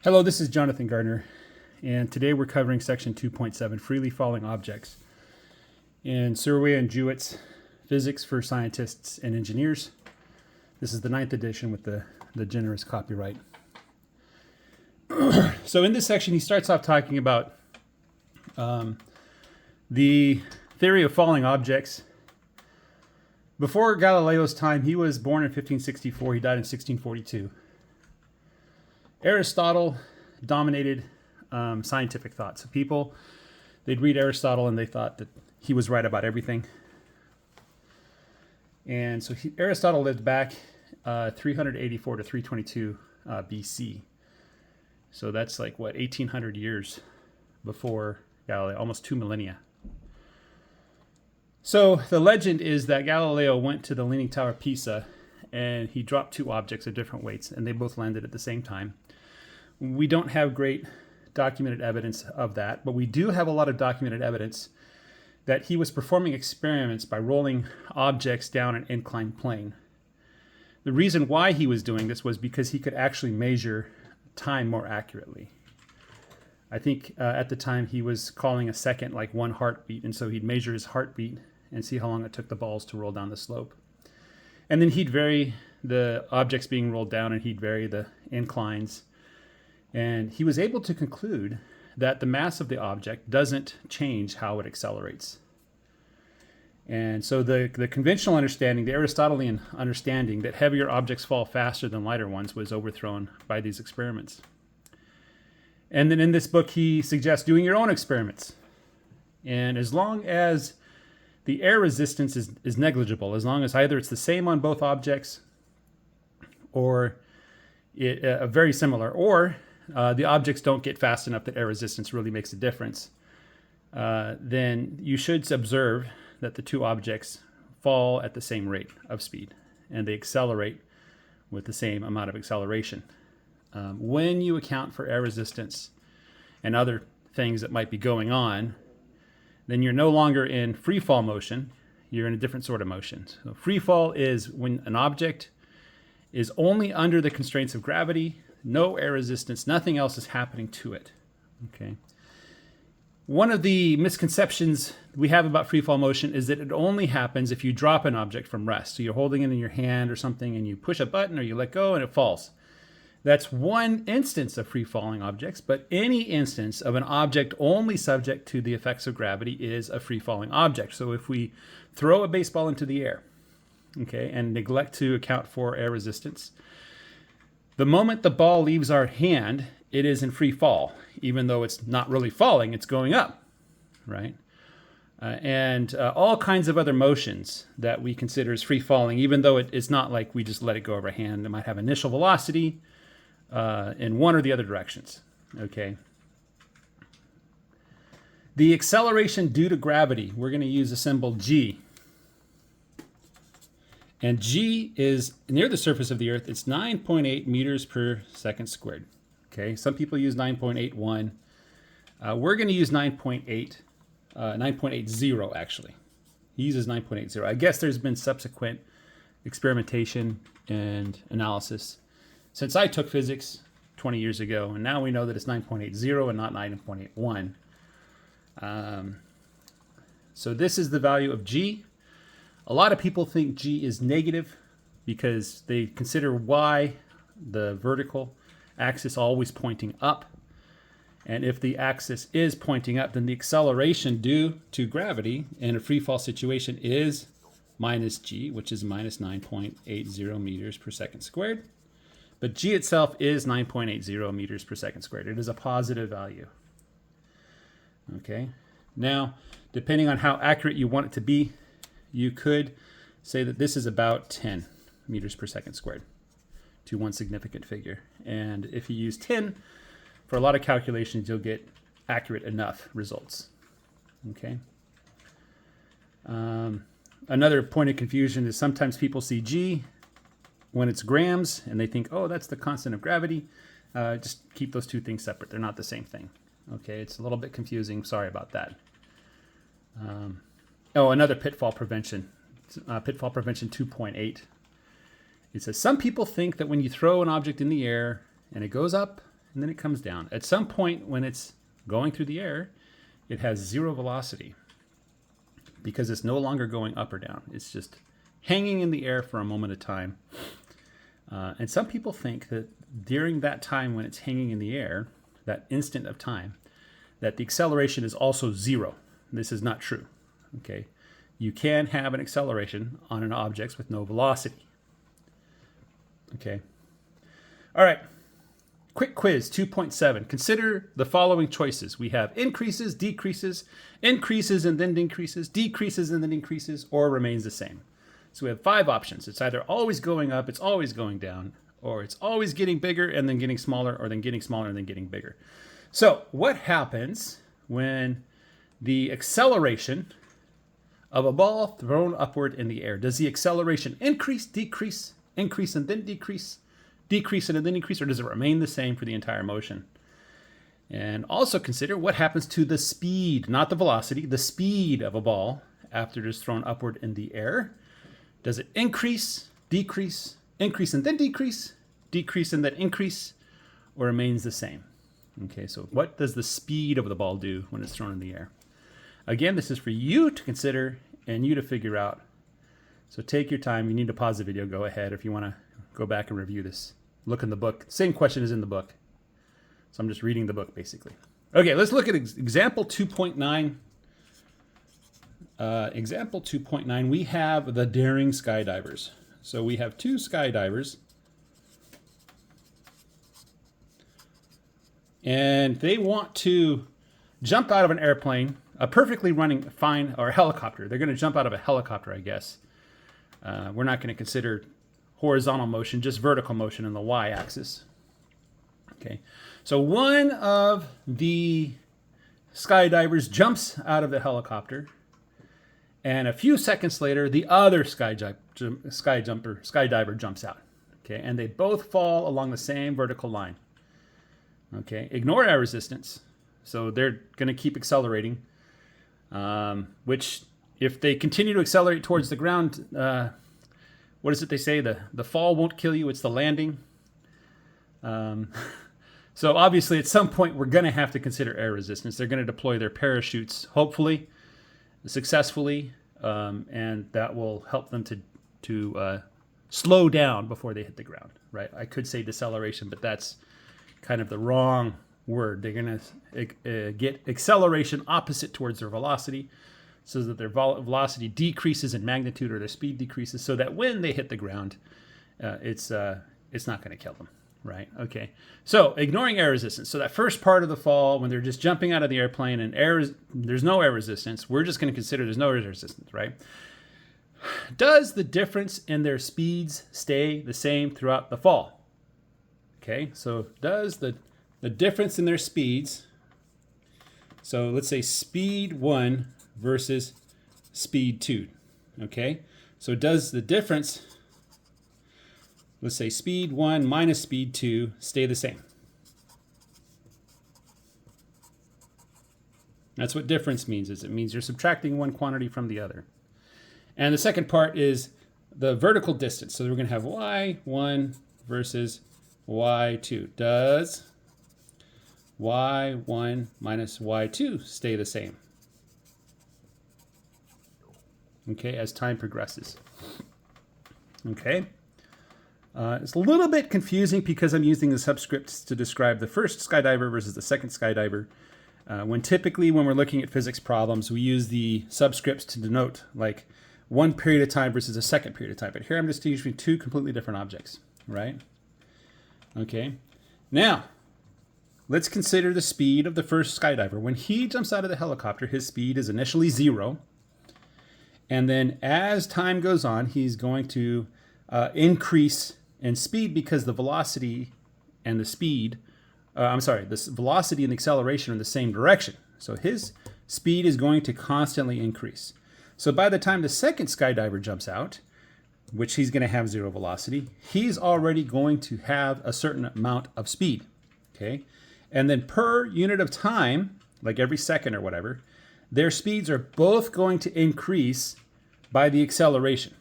Hello, this is Jonathan Gardner, and today we're covering section 2.7, freely falling objects, in Surway and Jewett's Physics for Scientists and Engineers. This is the 9th edition with the generous copyright. So in this section, he starts off talking about the theory of falling objects. Before Galileo's time, he was born in 1564, he died in 1642. Aristotle dominated scientific thought. So people, they'd read Aristotle and they thought that he was right about everything. And so Aristotle lived back 384 to 322 BC. So that's like, 1800 years before Galileo, almost 2 millennia. So the legend is that Galileo went to the Leaning Tower of Pisa and he dropped two objects of different weights and they both landed at the same time. We don't have great documented evidence of that, but we do have a lot of documented evidence that he was performing experiments by rolling objects down an inclined plane. The reason why he was doing this was because he could actually measure time more accurately. I think at the time he was calling a second like one heartbeat, and so he'd measure his heartbeat and see how long it took the balls to roll down the slope. And then he'd vary the objects being rolled down and he'd vary the inclines. And he was able to conclude that the mass of the object doesn't change how it accelerates. And so the conventional understanding, the Aristotelian understanding that heavier objects fall faster than lighter ones was overthrown by these experiments. And then in this book, he suggests doing your own experiments. And as long as the air resistance is negligible, as long as either it's the same on both objects or very similar, or the objects don't get fast enough that air resistance really makes a difference, then you should observe that the two objects fall at the same rate of speed and they accelerate with the same amount of acceleration. When you account for air resistance and other things that might be going on, then you're no longer in free fall motion, you're in a different sort of motion. So free fall is when an object is only under the constraints of gravity, no air resistance, nothing else is happening to it. Okay. One of the misconceptions we have about free fall motion is that it only happens if you drop an object from rest. So you're holding it in your hand or something and you push a button or you let go and it falls. That's one instance of free falling objects, but any instance of an object only subject to the effects of gravity is a free falling object. So if we throw a baseball into the air, okay, and neglect to account for air resistance, the moment the ball leaves our hand, it is in free fall, even though it's not really falling, it's going up, right? And all kinds of other motions that we consider as free falling, even though it's not like we just let it go over our hand. It might have initial velocity in one or the other directions, okay? The acceleration due to gravity, we're going to use a symbol G. And G is near the surface of the Earth. It's 9.8 meters per second squared. Okay, some people use 9.81. We're going to use 9.80 actually. He uses 9.80. I guess there's been subsequent experimentation and analysis since I took physics 20 years ago, and now we know that it's 9.80 and not 9.81. So this is the value of G. A lot of people think G is negative because they consider Y, the vertical axis, always pointing up. And if the axis is pointing up, then the acceleration due to gravity in a free fall situation is minus G, which is minus 9.80 meters per second squared. But G itself is 9.80 meters per second squared. It is a positive value. Okay. Now, depending on how accurate you want it to be, you could say that this is about 10 meters per second squared to one significant figure. And if you use 10 for a lot of calculations, you'll get accurate enough results. Okay. Another point of confusion is sometimes people see G when it's grams and they think, oh, that's the constant of gravity. Just keep those two things separate. They're not the same thing. Okay, it's a little bit confusing. Sorry about that. Another pitfall prevention. Pitfall prevention 2.8. It says, some people think that when you throw an object in the air and it goes up and then it comes down. At some point when it's going through the air, it has zero velocity because it's no longer going up or down. It's just hanging in the air for a moment of time. And some people think that during that time when it's hanging in the air, that instant of time, that the acceleration is also zero. This is not true. Okay, you can have an acceleration on an object with no velocity. Okay. All right. Quick quiz 2.7. Consider the following choices. We have increases, decreases, increases and then decreases, decreases and then increases, or remains the same. So we have 5 options. It's either always going up, it's always going down, or it's always getting bigger and then getting smaller, or then getting smaller and then getting bigger. So what happens when the acceleration of a ball thrown upward in the air? Does the acceleration increase, decrease, increase and then decrease, decrease and then increase, or does it remain the same for the entire motion? And also consider what happens to the speed, not the velocity, the speed of a ball after it is thrown upward in the air. Does it increase, decrease, increase and then decrease, decrease and then increase, or remains the same? Okay, so what does the speed of the ball do when it's thrown in the air? Again, this is for you to consider and you to figure out. So take your time. You need to pause the video. Go ahead if you want to go back and review this. Look in the book. Same question is in the book. So I'm just reading the book, basically. Okay, let's look at example 2.9. Example 2.9, we have the daring skydivers. So we have 2 skydivers. And they want to jump out of an airplane, a perfectly running fine, or a helicopter. They're going to jump out of a helicopter, I guess. We're not going to consider horizontal motion, just vertical motion in the y-axis. Okay, so one of the skydivers jumps out of the helicopter, and a few seconds later, the other skydiver jumps out. Okay, and they both fall along the same vertical line. Okay, ignore air resistance. So they're going to keep accelerating, which if they continue to accelerate towards the ground, what is it they say? The fall won't kill you, it's the landing. So obviously at some point we're going to have to consider air resistance. They're going to deploy their parachutes, hopefully, successfully, and that will help them to slow down before they hit the ground, right? I could say deceleration, but that's kind of the wrong word. They're going to get acceleration opposite towards their velocity, so that their velocity decreases in magnitude or their speed decreases, so that when they hit the ground, it's not going to kill them, right? Okay, so ignoring air resistance. So that first part of the fall, when they're just jumping out of the airplane and there's no air resistance, we're just going to consider there's no air resistance, right? Does the difference in their speeds stay the same throughout the fall? Okay, so does the difference in their speeds, so let's say speed 1 versus speed 2, okay? So does the difference, let's say speed 1 minus speed 2, stay the same? That's what difference means, is it means you're subtracting one quantity from the other. And the second part is the vertical distance. So we're going to have y1 versus y2. Does y1 minus y2 stay the same? Okay, as time progresses. Okay. It's a little bit confusing because I'm using the subscripts to describe the first skydiver versus the second skydiver. When we're looking at physics problems, we use the subscripts to denote like one period of time versus a second period of time. But here I'm distinguishing 2 completely different objects, right? Okay. Now, let's consider the speed of the first skydiver. When he jumps out of the helicopter, his speed is initially 0. And then as time goes on, he's going to increase in speed because the velocity and the speed, the velocity and the acceleration are in the same direction. So his speed is going to constantly increase. So by the time the second skydiver jumps out, which he's going to have 0 velocity, he's already going to have a certain amount of speed, okay? And then per unit of time, like every second or whatever, their speeds are both going to increase by the acceleration.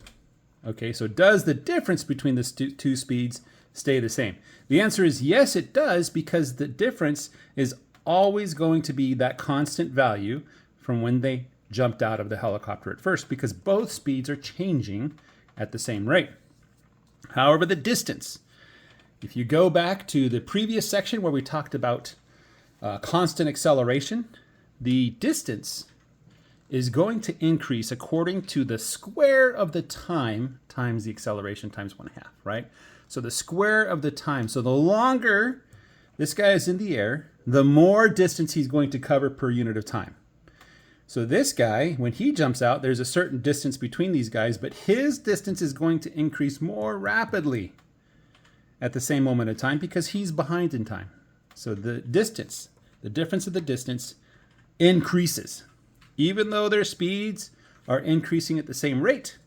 Okay, so does the difference between the two speeds stay the same? The answer is yes, it does, because the difference is always going to be that constant value from when they jumped out of the helicopter at first, because both speeds are changing at the same rate. However, the distance, if you go back to the previous section where we talked about constant acceleration, the distance is going to increase according to the square of the time times the acceleration times 1/2, right? So the square of the time. So the longer this guy is in the air, the more distance he's going to cover per unit of time. So this guy, when he jumps out, there's a certain distance between these guys, but his distance is going to increase more rapidly at the same moment of time because he's behind in time. So the distance, the difference of the distance increases. Even though their speeds are increasing at the same rate,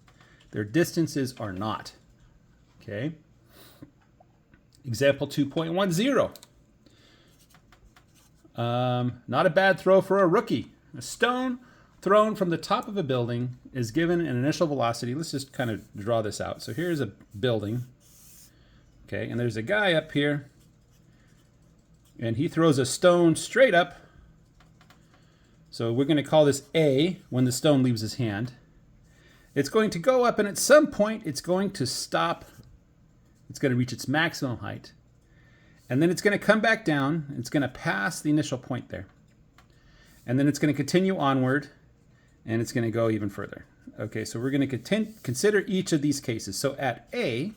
their distances are not. Okay. Example 2.10. Not a bad throw for a rookie. A stone thrown from the top of a building is given an initial velocity. Let's just kind of draw this out. So here's a building. Okay, and there's a guy up here. And he throws a stone straight up. So we're going to call this A when the stone leaves his hand. It's going to go up, and at some point it's going to stop. It's going to reach its maximum height. And then it's going to come back down. It's going to pass the initial point there. And then it's going to continue onward, and it's going to go even further. Okay, so we're going to consider each of these cases. So at A,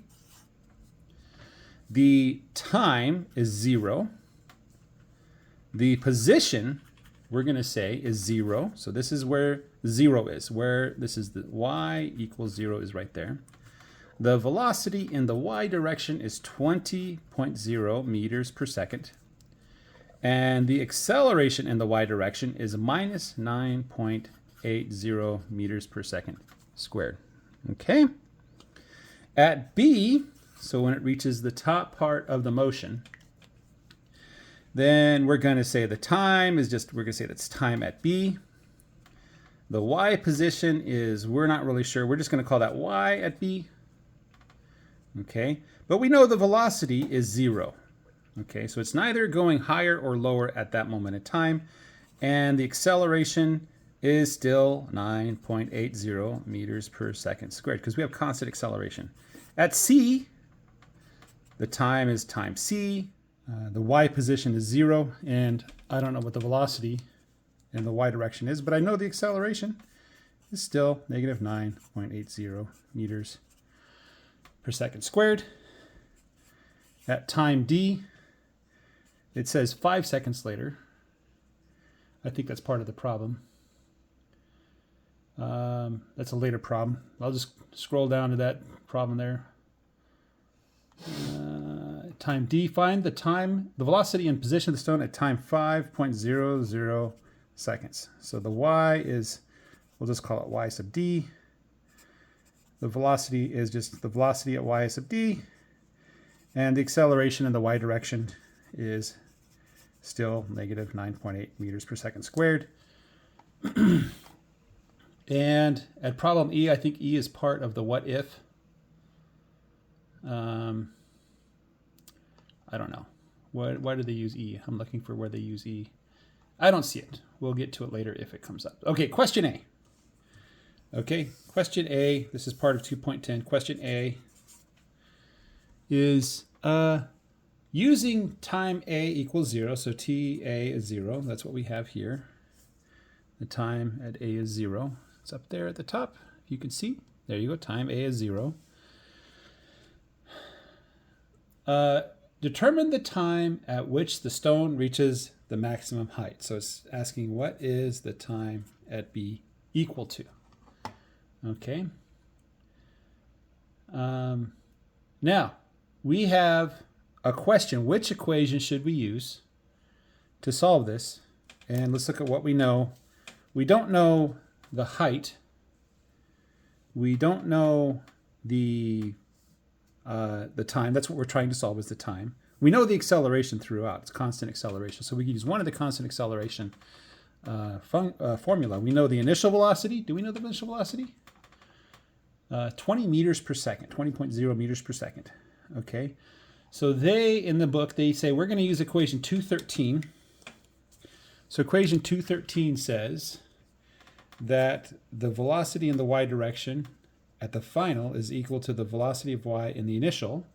the time is 0. The position, we're going to say, is 0. So this is where 0 is, where this is the y equals 0 is right there. The velocity in the y direction is 20.0 meters per second. And the acceleration in the y direction is minus 9.80 meters per second squared. Okay. At B, so when it reaches the top part of the motion, then we're going to say the time is just, we're going to say that's time at B. The y position is, we're not really sure. We're just going to call that y at B. Okay. But we know the velocity is 0. Okay, so it's neither going higher or lower at that moment in time. And the acceleration is still 9.80 meters per second squared because we have constant acceleration. At C, the time is time C. The y position is 0. And I don't know what the velocity in the y direction is, but I know the acceleration is still negative 9.80 meters per second squared. At time D, it says 5 seconds later. I think that's part of the problem. That's a later problem. I'll just scroll down to that problem there. Time D, find the time, the velocity and position of the stone at time 5.00 seconds. So the y is, we'll just call it y sub d. The velocity is just the velocity at y sub d. And the acceleration in the y direction is still negative 9.8 meters per second squared. And at problem E, I think E is part of the what if. I don't know. Why do they use E? I'm looking for where they use E. I don't see it. We'll get to it later if it comes up. Okay, question A. Okay, question A. This is part of 2.10. Question A is using time A equals 0, so TA is 0. That's what we have here. The time at A is 0. It's up there at the top. You can see. There you go. Time A is 0. Determine the time at which the stone reaches the maximum height. So it's asking what is the time at B equal to. Okay. Now, we have a question. Which equation should we use to solve this? And let's look at what we know. We don't know the height. We don't know the time. That's what we're trying to solve, is the time. We know the acceleration throughout. It's constant acceleration. So we can use one of the constant acceleration formula. We know the initial velocity. Do we know the initial velocity? 20 meters per second, 20.0 meters per second. Okay. So they, in the book, they say we're going to use equation 213. So equation 213 says that the velocity in the y direction at the final is equal to the velocity of y in the initial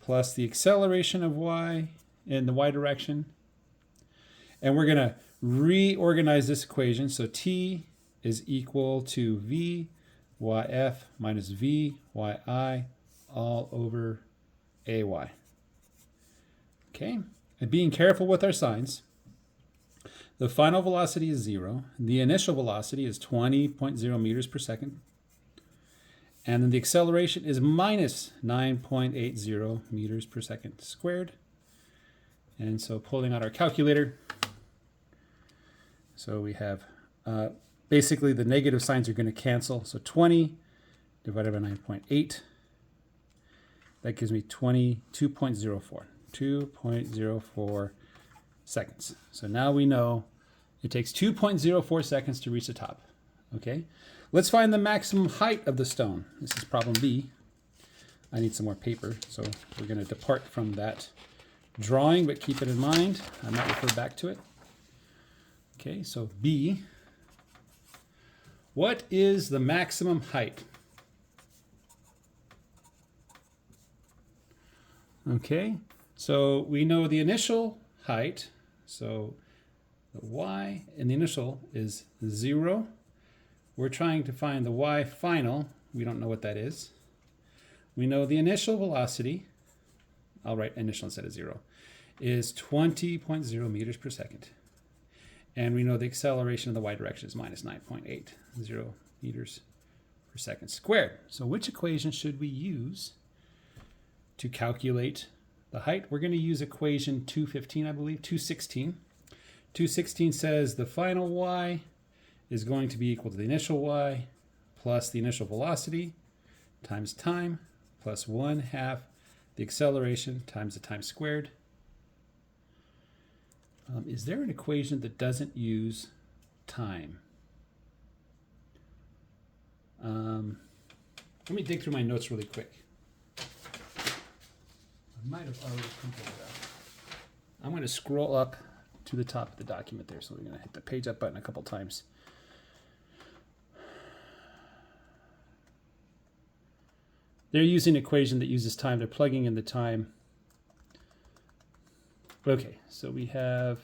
plus the acceleration of y in the y direction. And we're going to reorganize this equation. So t is equal to v yf minus v yi all over ay. Okay, and being careful with our signs, the final velocity is 0. The initial velocity is 20.0 meters per second. And then the acceleration is minus 9.80 meters per second squared. And so pulling out our calculator, so we have basically the negative signs are going to cancel. So 20 divided by 9.8, that gives me 22.04. 2.04 seconds. So now we know it takes 2.04 seconds to reach the top. Okay, let's find the maximum height of the stone. This is problem B. I need some more paper, so we're going to depart from that drawing, but keep it in mind. I might refer back to it. Okay, so B. What is the maximum height? Okay, so we know the initial height. So the y in the initial is 0. We're trying to find the y final. We don't know what that is. We know the initial velocity, I'll write initial instead of 0, is 20.0 meters per second. And we know the acceleration in the y direction is minus 9.80 meters per second squared. So which equation should we use to calculate the height? We're going to use equation 215, I believe, 216. 216 says the final y is going to be equal to the initial y plus the initial velocity times time plus 1/2 the acceleration times the time squared. Is there an equation that doesn't use time? Let me dig through my notes really quick. I might have already printed it out. I'm going to scroll up to the top of the document there. So we're going to hit the page up button a couple times. They're using an equation that uses time. They're plugging in the time. Okay, so we have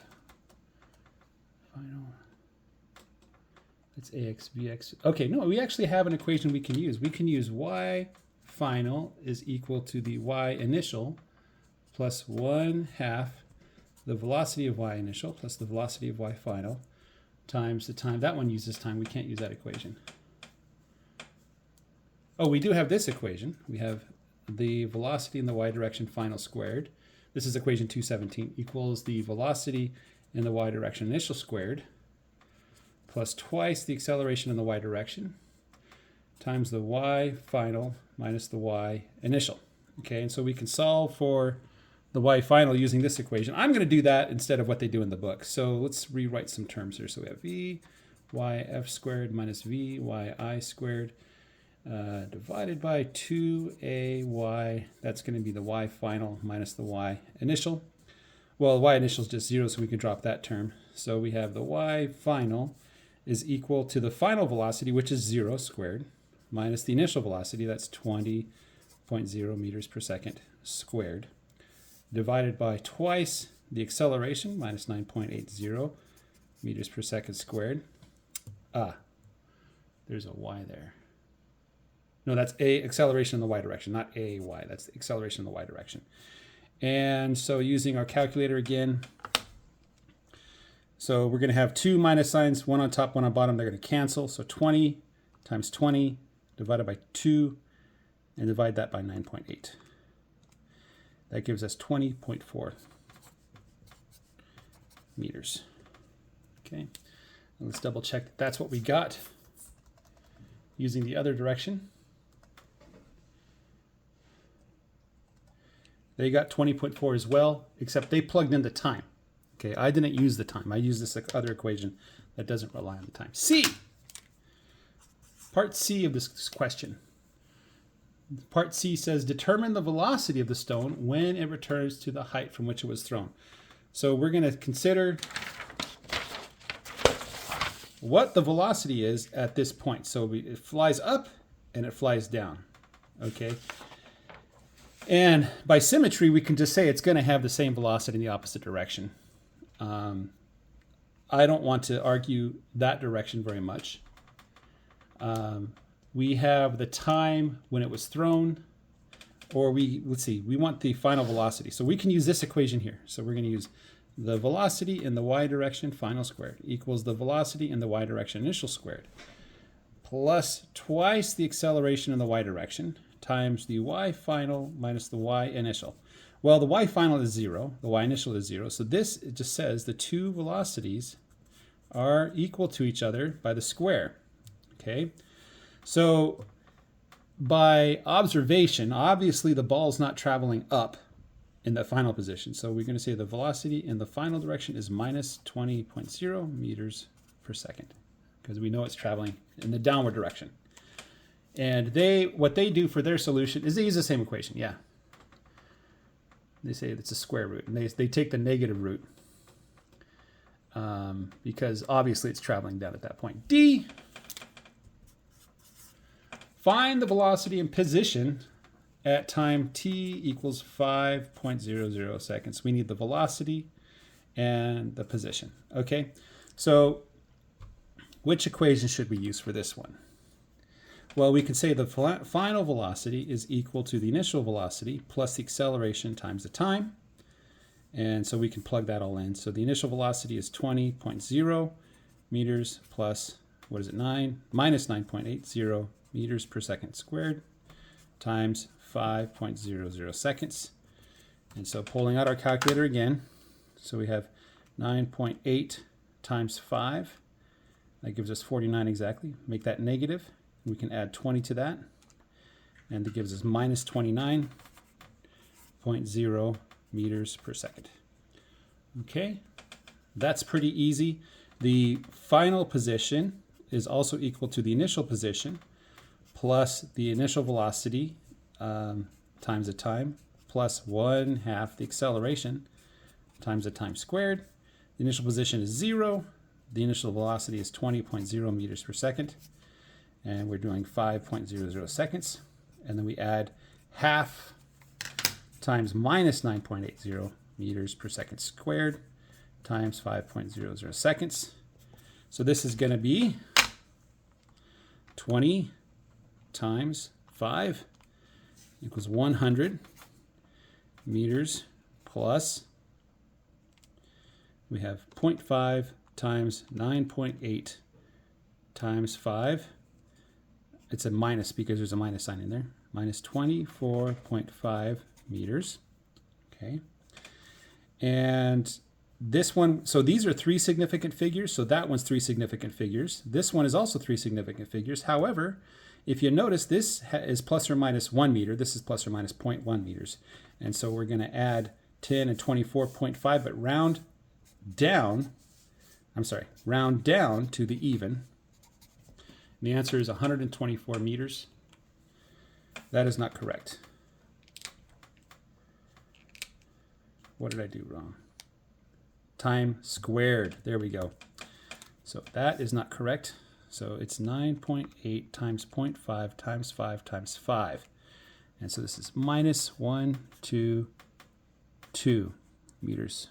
final. It's ax, bx. Okay, no, we actually have an equation we can use. We can use y final is equal to the y initial plus 1/2 the velocity of y initial plus the velocity of y final times the time. That one uses time. We can't use that equation. Oh, we do have this equation. We have the velocity in the y direction final squared. This is equation 217 equals the velocity in the y direction initial squared plus twice the acceleration in the y direction times the y final minus the y initial. Okay, and so we can solve for the y final using this equation. I'm going to do that instead of what they do in the book. So let's rewrite some terms here. So we have v yf squared minus v yi squared divided by 2ay. That's going to be the y final minus the y initial. Well, y initial is just 0, so we can drop that term. So we have the y final is equal to the final velocity, which is 0 squared, minus the initial velocity, that's 20.0 meters per second squared, divided by twice the acceleration, minus 9.80 meters per second squared. There's a y there. No, that's a acceleration in the y direction, not a y. That's the acceleration in the y direction. And so using our calculator again, so we're going to have two minus signs, one on top, one on bottom. They're going to cancel. So 20 times 20 divided by 2 and divide that by 9.8. That gives us 20.4 meters. Okay, and let's double check that that's what we got using the other direction. They got 20.4 as well, except they plugged in the time. Okay, I didn't use the time. I used this other equation that doesn't rely on the time. C. Part C of this question. Part C says determine the velocity of the stone when it returns to the height from which it was thrown. So we're going to consider what the velocity is at this point. So it flies up and it flies down. Okay. And by symmetry, we can just say it's going to have the same velocity in the opposite direction. I don't want to argue that direction very much. We have the time when it was thrown, or let's see, we want the final velocity. So we can use this equation here. So we're going to use the velocity in the y direction final squared equals the velocity in the y direction initial squared plus twice the acceleration in the y direction times the y final minus the y initial. Well, the y final is 0, the y initial is 0, so this it just says the two velocities are equal to each other by the square. Okay, so by observation, obviously the ball's not traveling up in the final position, so we're going to say the velocity in the final direction is minus 20.0 meters per second, because we know it's traveling in the downward direction. And what they do for their solution is they use the same equation. Yeah, they say it's a square root, and they take the negative root because obviously it's traveling down at that point. D, find the velocity and position at time t equals 5.00 seconds. We need the velocity and the position. Okay, so which equation should we use for this one? Well, we can say the final velocity is equal to the initial velocity plus the acceleration times the time. And so we can plug that all in. So the initial velocity is 20.0 meters plus, what is it, minus 9.80 meters per second squared times 5.00 seconds. And so pulling out our calculator again, so we have 9.8 times 5. That gives us 49 exactly. Make that negative. We can add 20 to that, and that gives us minus 29.0 meters per second. Okay, that's pretty easy. The final position is also equal to the initial position plus the initial velocity times the time plus 1/2 the acceleration times the time squared. The initial position is 0. The initial velocity is 20.0 meters per second. And we're doing 5.00 seconds. And then we add 1/2 times minus 9.80 meters per second squared times 5.00 seconds. So this is going to be 20 times 5 equals 100 meters plus, we have 0.5 times 9.8 times 5. It's a minus because there's a minus sign in there. Minus 24.5 meters. Okay. And this one, so these are 3 significant figures. So that one's 3 significant figures. This one is also 3 significant figures. However, if you notice, this is plus or minus 1 meter. This is plus or minus 0.1 meters. And so we're going to add 10 and 24.5, but round down to the even. And the answer is 124 meters. That is not correct. What did I do wrong? Time squared. There we go. So that is not correct. So it's 9.8 times 0.5 times 5 times 5. And so this is minus 122 meters.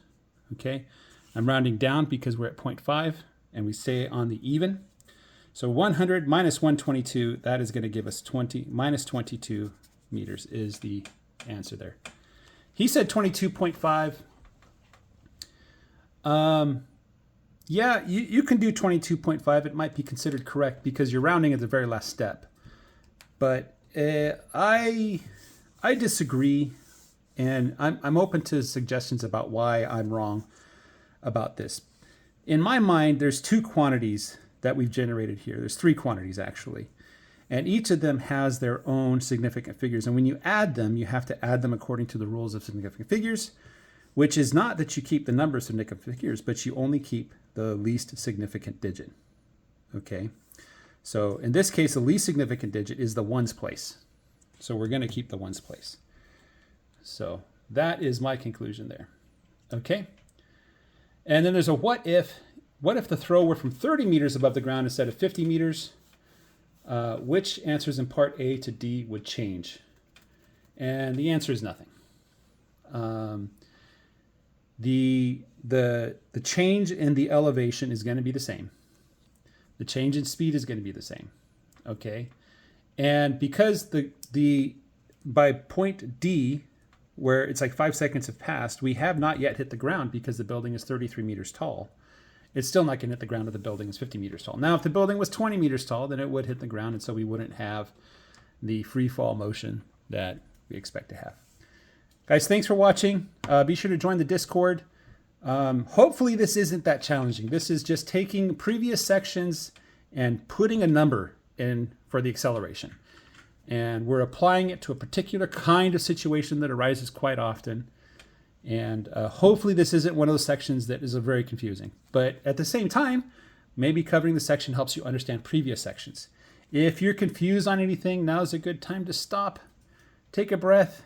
Okay. I'm rounding down because we're at 0.5 and we stay on the even. So 100 minus 122, that is going to give us minus 22 meters is the answer there. He said 22.5. Yeah, you can do 22.5. It might be considered correct because you're rounding at the very last step. But I disagree, and I'm open to suggestions about why I'm wrong about this. In my mind, there's 2 quantities that we've generated here. There's 3 quantities actually. And each of them has their own significant figures. And when you add them, you have to add them according to the rules of significant figures, which is not that you keep the number of significant figures, but you only keep the least significant digit. Okay. So in this case, the least significant digit is the ones place. So we're going to keep the ones place. So that is my conclusion there. Okay. And then there's a what if. What if the throw were from 30 meters above the ground instead of 50 meters? Which answers in part A to D would change? And the answer is nothing. The change in the elevation is going to be the same. The change in speed is going to be the same. Okay. And because by point D, where it's like 5 seconds have passed, we have not yet hit the ground because the building is 33 meters tall. It's still not going to hit the ground if the building is 50 meters tall. Now, if the building was 20 meters tall, then it would hit the ground, and so we wouldn't have the free fall motion that we expect to have. Guys, thanks for watching. Be sure to join the Discord. Hopefully this isn't that challenging. This is just taking previous sections and putting a number in for the acceleration. And we're applying it to a particular kind of situation that arises quite often. And hopefully this isn't one of those sections that is very confusing. But at the same time, maybe covering the section helps you understand previous sections. If you're confused on anything, now is a good time to stop, take a breath,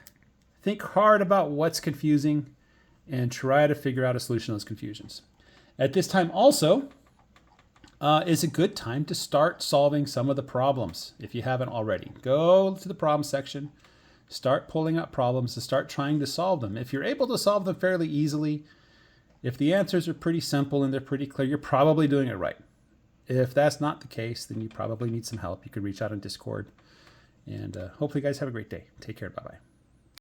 think hard about what's confusing, and try to figure out a solution to those confusions. At this time also is a good time to start solving some of the problems if you haven't already. Go to the problem section. Start pulling up problems to start trying to solve them. If you're able to solve them fairly easily, if the answers are pretty simple and they're pretty clear, you're probably doing it right. If that's not the case, then you probably need some help. You can reach out on Discord. And hopefully you guys have a great day. Take care. Bye-bye.